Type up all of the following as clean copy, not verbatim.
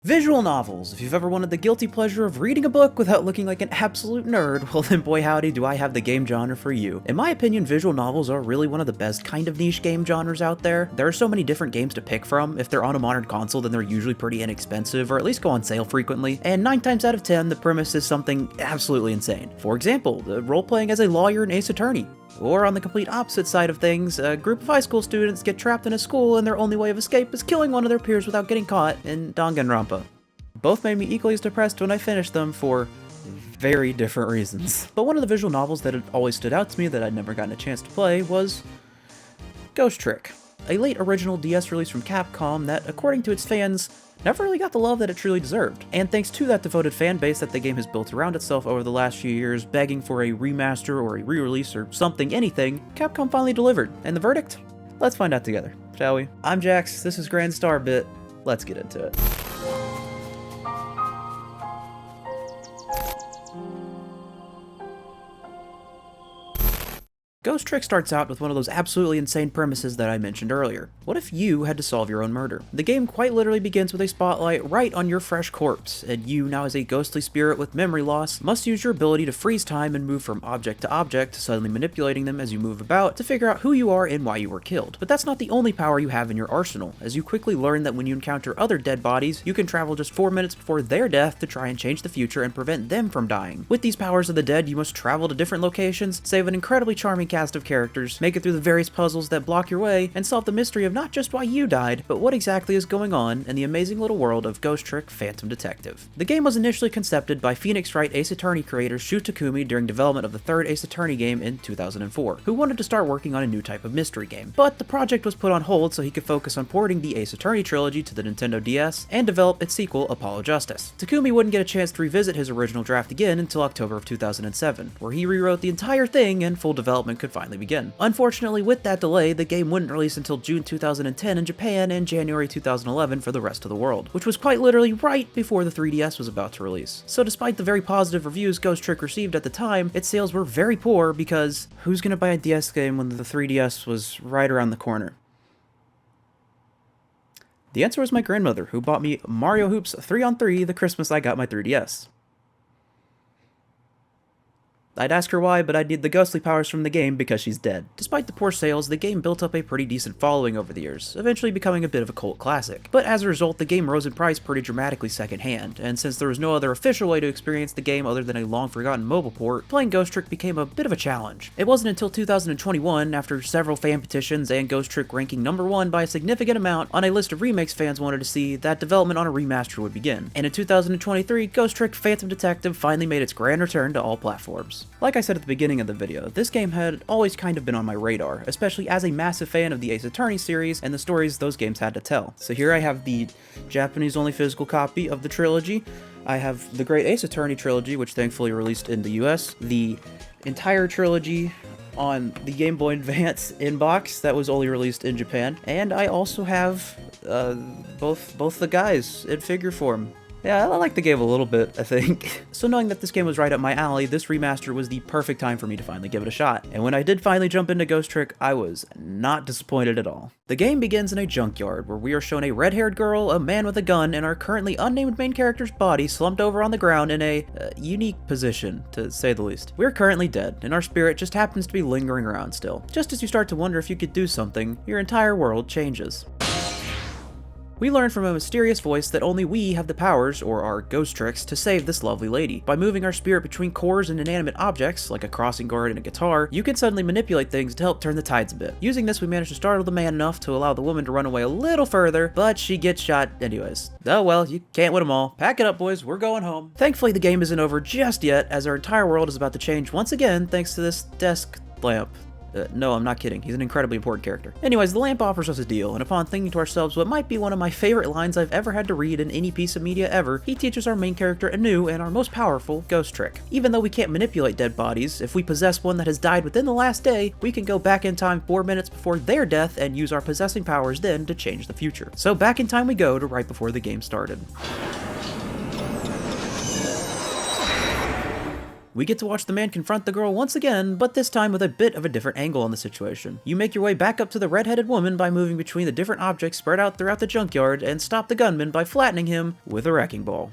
Visual novels. If you've ever wanted the guilty pleasure of reading a book without looking like an absolute nerd, well then boy howdy do I have the game genre for you. In my opinion, visual novels are really one of the best kind of niche game genres out there. There are so many different games to pick from. If they're on a modern console, then they're usually pretty inexpensive, or at least go on sale frequently, and 9 times out of 10, the premise is something absolutely insane. For example, the role-playing as a lawyer in Ace Attorney. Or on the complete opposite side of things, a group of high school students get trapped in a school and their only way of escape is killing one of their peers without getting caught in Danganronpa. Both made me equally as depressed when I finished them for very different reasons. But one of the visual novels that had always stood out to me that I'd never gotten a chance to play was Ghost Trick, a late original DS release from Capcom that, according to its fans, never really got the love that it truly deserved. And thanks to that devoted fan base that the game has built around itself over the last few years, begging for a remaster or a re-release or something, anything, Capcom finally delivered. And the verdict? Let's find out together, shall we? I'm Jax, this is Grand Starbit, let's get into it. Ghost Trick starts out with one of those absolutely insane premises that I mentioned earlier. What if you had to solve your own murder? The game quite literally begins with a spotlight right on your fresh corpse, and you, now as a ghostly spirit with memory loss, must use your ability to freeze time and move from object to object, suddenly manipulating them as you move about to figure out who you are and why you were killed. But that's not the only power you have in your arsenal, as you quickly learn that when you encounter other dead bodies, you can travel just 4 minutes before their death to try and change the future and prevent them from dying. With these powers of the dead, you must travel to different locations, save an incredibly charming cast of characters, make it through the various puzzles that block your way, and solve the mystery of not just why you died, but what exactly is going on in the amazing little world of Ghost Trick Phantom Detective. The game was initially conceived by Phoenix Wright Ace Attorney creator Shu Takumi during development of the third Ace Attorney game in 2004, who wanted to start working on a new type of mystery game. But the project was put on hold so he could focus on porting the Ace Attorney trilogy to the Nintendo DS and develop its sequel, Apollo Justice. Takumi wouldn't get a chance to revisit his original draft again until October of 2007, where he rewrote the entire thing and full development could finally begin. Unfortunately, with that delay, the game wouldn't release until June 2010 in Japan and January 2011 for the rest of the world, which was quite literally right before the 3DS was about to release. So despite the very positive reviews Ghost Trick received at the time, its sales were very poor because who's gonna buy a DS game when the 3DS was right around the corner? The answer was my grandmother, who bought me Mario Hoops 3-on-3 the Christmas I got my 3DS. I'd ask her why, but I'd need the ghostly powers from the game because she's dead. Despite the poor sales, the game built up a pretty decent following over the years, eventually becoming a bit of a cult classic. But as a result, the game rose in price pretty dramatically secondhand, and since there was no other official way to experience the game other than a long-forgotten mobile port, playing Ghost Trick became a bit of a challenge. It wasn't until 2021, after several fan petitions and Ghost Trick ranking #1 by a significant amount on a list of remakes fans wanted to see, that development on a remaster would begin. And in 2023, Ghost Trick Phantom Detective finally made its grand return to all platforms. Like I said at the beginning of the video, this game had always kind of been on my radar, especially as a massive fan of the Ace Attorney series and the stories those games had to tell. So here I have the Japanese-only physical copy of the trilogy. I have the Great Ace Attorney trilogy, which thankfully released in the US, the entire trilogy on the Game Boy Advance inbox that was only released in Japan, and I also have both the guys in figure form. Yeah, I like the game a little bit, I think. So knowing that this game was right up my alley, this remaster was the perfect time for me to finally give it a shot. And when I did finally jump into Ghost Trick, I was not disappointed at all. The game begins in a junkyard, where we are shown a red-haired girl, a man with a gun, and our currently unnamed main character's body slumped over on the ground in a unique position, to say the least. We're currently dead, and our spirit just happens to be lingering around still. Just as you start to wonder if you could do something, your entire world changes. We learn from a mysterious voice that only we have the powers, or our ghost tricks, to save this lovely lady. By moving our spirit between cores and inanimate objects, like a crossing guard and a guitar, you can suddenly manipulate things to help turn the tides a bit. Using this, we manage to startle the man enough to allow the woman to run away a little further, but she gets shot anyways. Oh well, you can't win them all. Pack it up, boys, we're going home. Thankfully, the game isn't over just yet, as our entire world is about to change once again thanks to this desk lamp. No, I'm not kidding. He's an incredibly important character. Anyways, the lamp offers us a deal, and upon thinking to ourselves what might be one of my favorite lines I've ever had to read in any piece of media ever, he teaches our main character a new and our most powerful ghost trick. Even though we can't manipulate dead bodies, if we possess one that has died within the last day, we can go back in time 4 minutes before their death and use our possessing powers then to change the future. So back in time we go to right before the game started. We get to watch the man confront the girl once again, but this time with a bit of a different angle on the situation. You make your way back up to the red-headed woman by moving between the different objects spread out throughout the junkyard, and stop the gunman by flattening him with a wrecking ball.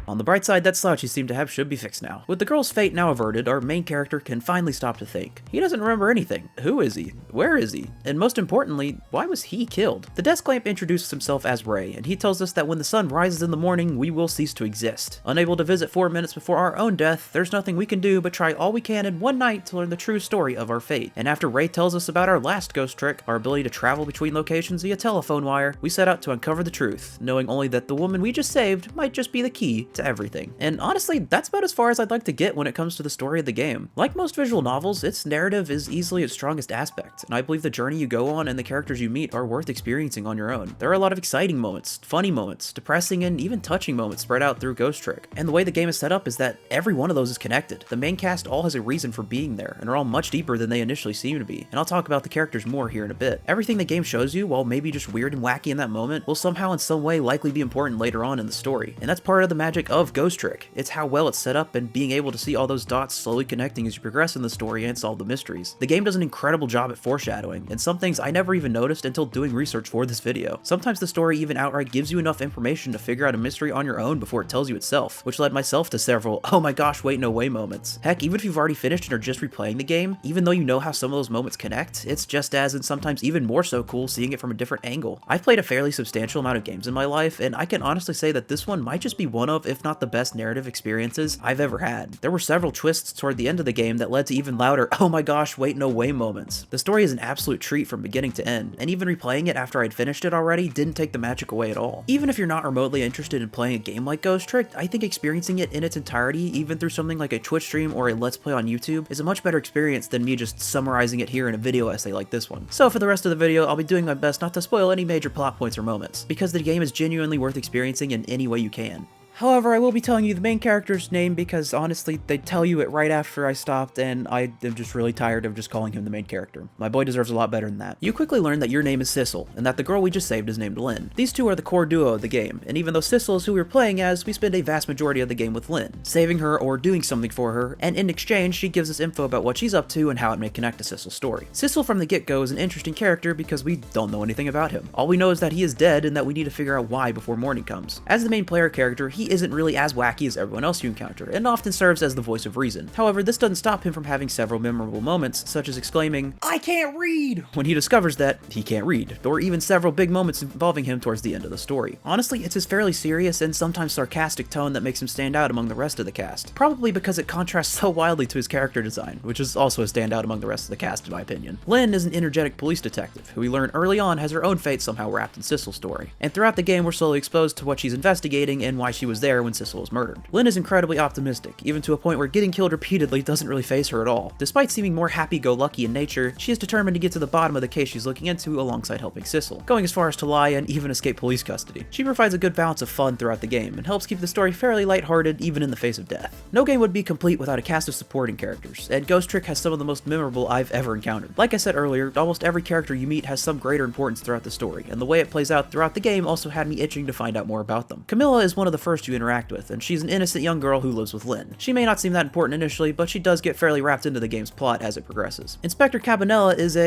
On the bright side, that slouch he seemed to have should be fixed now. With the girl's fate now averted, our main character can finally stop to think. He doesn't remember anything. Who is he? Where is he? And most importantly, why was he killed? The desk lamp introduces himself as Ray, and he tells us that when the sun rises in the morning, we will cease to exist. Unable to visit 4 minutes before our own death, there's nothing we can do but try all we can in one night to learn the true story of our fate. And after Ray tells us about our last ghost trick, our ability to travel between locations via telephone wire, we set out to uncover the truth, knowing only that the woman we just saved might just be the key to everything. And honestly, that's about as far as I'd like to get when it comes to the story of the game. Like most visual novels, its narrative is easily its strongest aspect, and I believe the journey you go on and the characters you meet are worth experiencing on your own. There are a lot of exciting moments, funny moments, depressing and even touching moments spread out through Ghost Trick. And the way the game is set up is that every one of those is connected. The main cast all has a reason for being there, and are all much deeper than they initially seem to be. And I'll talk about the characters more here in a bit. Everything the game shows you, while maybe just weird and wacky in that moment, will somehow in some way likely be important later on in the story. And that's part of the magic of Ghost Trick. It's how well it's set up and being able to see all those dots slowly connecting as you progress in the story and solve the mysteries. The game does an incredible job at foreshadowing, and some things I never even noticed until doing research for this video. Sometimes the story even outright gives you enough information to figure out a mystery on your own before it tells you itself, which led myself to several oh my gosh wait no way moments. Heck, even if you've already finished and are just replaying the game, even though you know how some of those moments connect, it's just as and sometimes even more so cool seeing it from a different angle. I've played a fairly substantial amount of games in my life, and I can honestly say that this one might just be one of, if not the best narrative experiences I've ever had. There were several twists toward the end of the game that led to even louder oh my gosh wait no way moments. The story is an absolute treat from beginning to end, and even replaying it after I'd finished it already didn't take the magic away at all. Even if you're not remotely interested in playing a game like Ghost Trick, I think experiencing it in its entirety, even through something like a Twitch stream or a Let's Play on YouTube, is a much better experience than me just summarizing it here in a video essay like this one. So for the rest of the video, I'll be doing my best not to spoil any major plot points or moments, because the game is genuinely worth experiencing in any way you can. However, I will be telling you the main character's name because honestly, they tell you it right after I stopped, and I am just really tired of just calling him the main character. My boy deserves a lot better than that. You quickly learn that your name is Sissel, and that the girl we just saved is named Lynn. These two are the core duo of the game, and even though Sissel is who we're playing as, we spend a vast majority of the game with Lynn, saving her or doing something for her, and in exchange, she gives us info about what she's up to and how it may connect to Sissel's story. Sissel from the get-go is an interesting character because we don't know anything about him. All we know is that he is dead and that we need to figure out why before morning comes. As the main player character, he isn't really as wacky as everyone else you encounter, and often serves as the voice of reason. However, this doesn't stop him from having several memorable moments, such as exclaiming, "I can't read!" when he discovers that he can't read, or even several big moments involving him towards the end of the story. Honestly, it's his fairly serious and sometimes sarcastic tone that makes him stand out among the rest of the cast, probably because it contrasts so wildly to his character design, which is also a standout among the rest of the cast in my opinion. Lynn is an energetic police detective, who we learn early on has her own fate somehow wrapped in Sissel's story, and throughout the game we're slowly exposed to what she's investigating and why she was there when Sissel was murdered. Lynn is incredibly optimistic, even to a point where getting killed repeatedly doesn't really faze her at all. Despite seeming more happy-go-lucky in nature, she is determined to get to the bottom of the case she's looking into alongside helping Sissel, going as far as to lie and even escape police custody. She provides a good balance of fun throughout the game, and helps keep the story fairly lighthearted even in the face of death. No game would be complete without a cast of supporting characters, and Ghost Trick has some of the most memorable I've ever encountered. Like I said earlier, almost every character you meet has some greater importance throughout the story, and the way it plays out throughout the game also had me itching to find out more about them. Camilla is one of the first you interact with, and she's an innocent young girl who lives with Lynn. She may not seem that important initially, but she does get fairly wrapped into the game's plot as it progresses. Inspector Cabanela is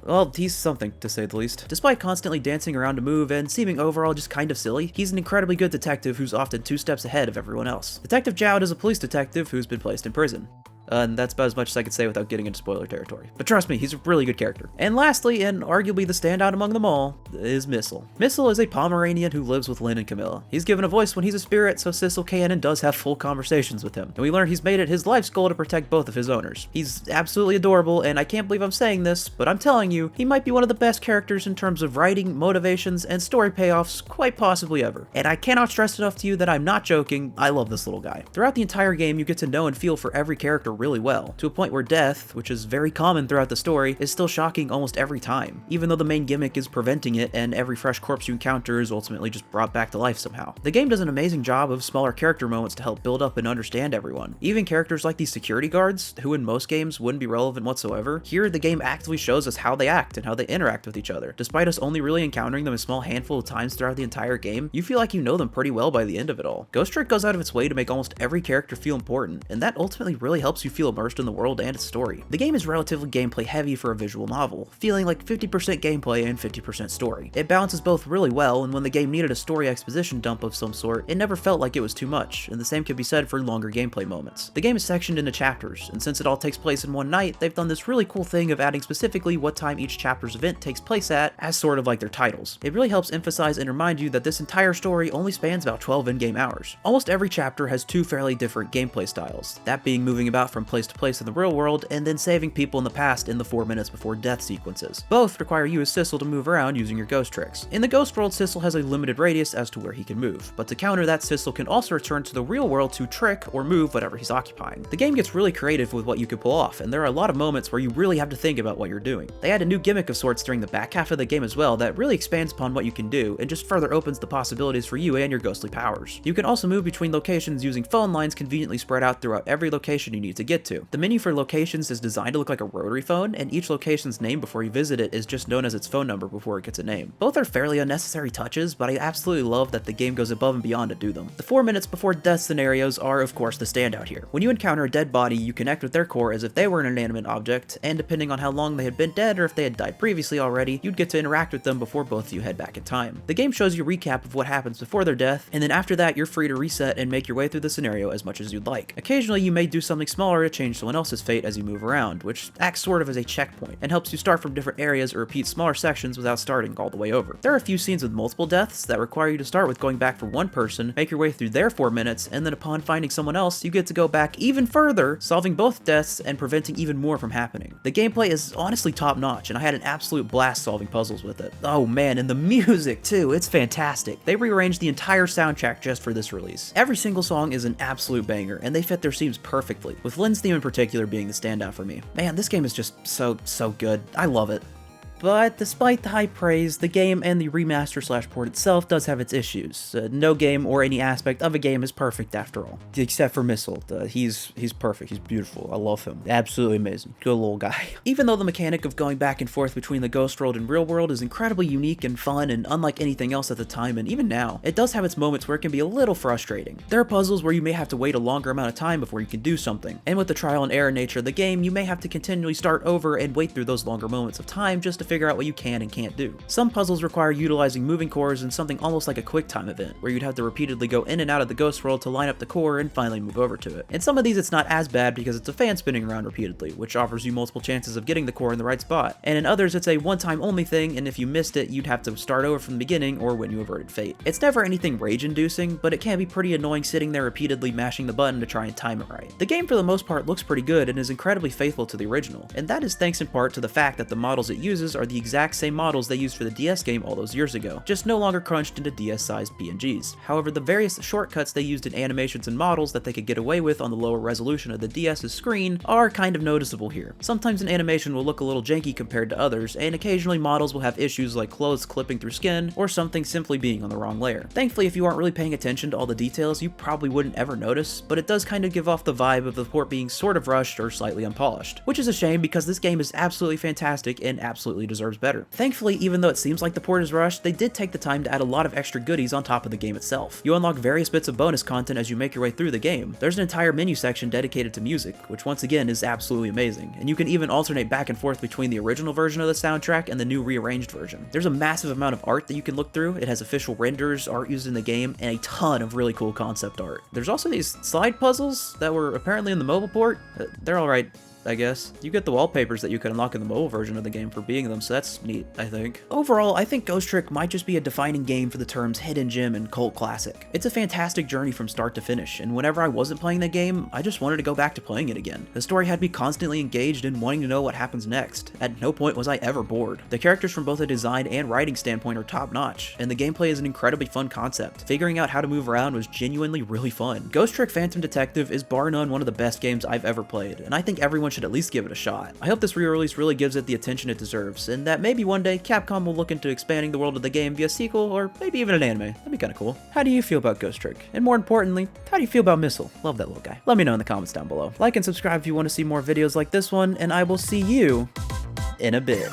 well, he's something, to say the least. Despite constantly dancing around to move and seeming overall just kind of silly, he's an incredibly good detective who's often 2 steps ahead of everyone else. Detective Jowd is a police detective who's been placed in prison. And that's about as much as I could say without getting into spoiler territory. But trust me, he's a really good character. And lastly, and arguably the standout among them all, is Missile. Missile is a Pomeranian who lives with Lynn and Camilla. He's given a voice when he's a spirit, so Sissel can and does have full conversations with him. And we learn he's made it his life's goal to protect both of his owners. He's absolutely adorable, and I can't believe I'm saying this, but I'm telling you, he might be one of the best characters in terms of writing, motivations, and story payoffs quite possibly ever. And I cannot stress enough to you that I'm not joking, I love this little guy. Throughout the entire game, you get to know and feel for every character really well, to a point where death, which is very common throughout the story, is still shocking almost every time, even though the main gimmick is preventing it and every fresh corpse you encounter is ultimately just brought back to life somehow. The game does an amazing job of smaller character moments to help build up and understand everyone. Even characters like these security guards, who in most games wouldn't be relevant whatsoever, here the game actively shows us how they act and how they interact with each other. Despite us only really encountering them a small handful of times throughout the entire game, you feel like you know them pretty well by the end of it all. Ghost Trick goes out of its way to make almost every character feel important, and that ultimately really helps you feel immersed in the world and its story. The game is relatively gameplay heavy for a visual novel, feeling like 50% gameplay and 50% story. It balances both really well, and when the game needed a story exposition dump of some sort, it never felt like it was too much, and the same could be said for longer gameplay moments. The game is sectioned into chapters, and since it all takes place in one night, they've done this really cool thing of adding specifically what time each chapter's event takes place at, as sort of like their titles. It really helps emphasize and remind you that this entire story only spans about 12 in-game hours. Almost every chapter has two fairly different gameplay styles, that being moving about from place to place in the real world, and then saving people in the past in the 4 minutes before death sequences. Both require you as Sissel to move around using your ghost tricks. In the ghost world, Sissel has a limited radius as to where he can move, but to counter that, Sissel can also return to the real world to trick or move whatever he's occupying. The game gets really creative with what you can pull off, and there are a lot of moments where you really have to think about what you're doing. They add a new gimmick of sorts during the back half of the game as well that really expands upon what you can do, and just further opens the possibilities for you and your ghostly powers. You can also move between locations using phone lines conveniently spread out throughout every location you need to get to. The menu for locations is designed to look like a rotary phone, and each location's name before you visit it is just known as its phone number before it gets a name. Both are fairly unnecessary touches, but I absolutely love that the game goes above and beyond to do them. The 4 minutes before death scenarios are, of course, the standout here. When you encounter a dead body, you connect with their core as if they were an inanimate object, and depending on how long they had been dead or if they had died previously already, you'd get to interact with them before both of you head back in time. The game shows you a recap of what happens before their death, and then after that you're free to reset and make your way through the scenario as much as you'd like. Occasionally you may do something smaller to change someone else's fate as you move around, which acts sort of as a checkpoint, and helps you start from different areas or repeat smaller sections without starting all the way over. There are a few scenes with multiple deaths that require you to start with going back for one person, make your way through their 4 minutes, and then upon finding someone else, you get to go back even further, solving both deaths and preventing even more from happening. The gameplay is honestly top notch, and I had an absolute blast solving puzzles with it. Oh man, and the music too, it's fantastic. They rearranged the entire soundtrack just for this release. Every single song is an absolute banger, and they fit their themes perfectly, with Lynn's theme in particular being the standout for me. Man, this game is just so good. I love it. But despite the high praise, the game and the remaster/port itself does have its issues. No game or any aspect of a game is perfect after all, except for Missile. He's perfect, he's beautiful, I love him. Absolutely amazing, good little guy. Even though the mechanic of going back and forth between the ghost world and real world is incredibly unique and fun and unlike anything else at the time and even now, it does have its moments where it can be a little frustrating. There are puzzles where you may have to wait a longer amount of time before you can do something, and with the trial and error nature of the game, you may have to continually start over and wait through those longer moments of time just to figure out what you can and can't do. Some puzzles require utilizing moving cores in something almost like a quick time event, where you'd have to repeatedly go in and out of the ghost world to line up the core and finally move over to it. In some of these it's not as bad because it's a fan spinning around repeatedly, which offers you multiple chances of getting the core in the right spot, and in others it's a one-time only thing, and if you missed it you'd have to start over from the beginning or when you averted fate. It's never anything rage-inducing, but it can be pretty annoying sitting there repeatedly mashing the button to try and time it right. The game for the most part looks pretty good and is incredibly faithful to the original, and that is thanks in part to the fact that the models it uses are the exact same models they used for the DS game all those years ago, just no longer crunched into DS-sized PNGs. However, the various shortcuts they used in animations and models that they could get away with on the lower resolution of the DS's screen are kind of noticeable here. Sometimes an animation will look a little janky compared to others, and occasionally models will have issues like clothes clipping through skin, or something simply being on the wrong layer. Thankfully, if you aren't really paying attention to all the details, you probably wouldn't ever notice, but it does kind of give off the vibe of the port being sort of rushed or slightly unpolished, which is a shame because this game is absolutely fantastic and absolutely deserves better. Thankfully, even though it seems like the port is rushed, they did take the time to add a lot of extra goodies on top of the game itself. You unlock various bits of bonus content as you make your way through the game. There's an entire menu section dedicated to music, which once again is absolutely amazing, and you can even alternate back and forth between the original version of the soundtrack and the new rearranged version. There's a massive amount of art that you can look through. It has official renders, art used in the game, and a ton of really cool concept art. There's also these slide puzzles that were apparently in the mobile port. They're alright. I guess. You get the wallpapers that you can unlock in the mobile version of the game for being them, so that's neat, I think. Overall, I think Ghost Trick might just be a defining game for the terms hidden gem and cult classic. It's a fantastic journey from start to finish, and whenever I wasn't playing the game, I just wanted to go back to playing it again. The story had me constantly engaged and wanting to know what happens next. At no point was I ever bored. The characters from both a design and writing standpoint are top notch, and the gameplay is an incredibly fun concept. Figuring out how to move around was genuinely really fun. Ghost Trick Phantom Detective is bar none one of the best games I've ever played, and I think everyone should at least give it a shot. I hope this re-release really gives it the attention it deserves, and that maybe one day Capcom will look into expanding the world of the game via sequel or maybe even an anime. That'd be kinda cool. How do you feel about Ghost Trick? And more importantly, how do you feel about Missile? Love that little guy. Let me know in the comments down below. Like and subscribe if you want to see more videos like this one, and I will see you in a bit.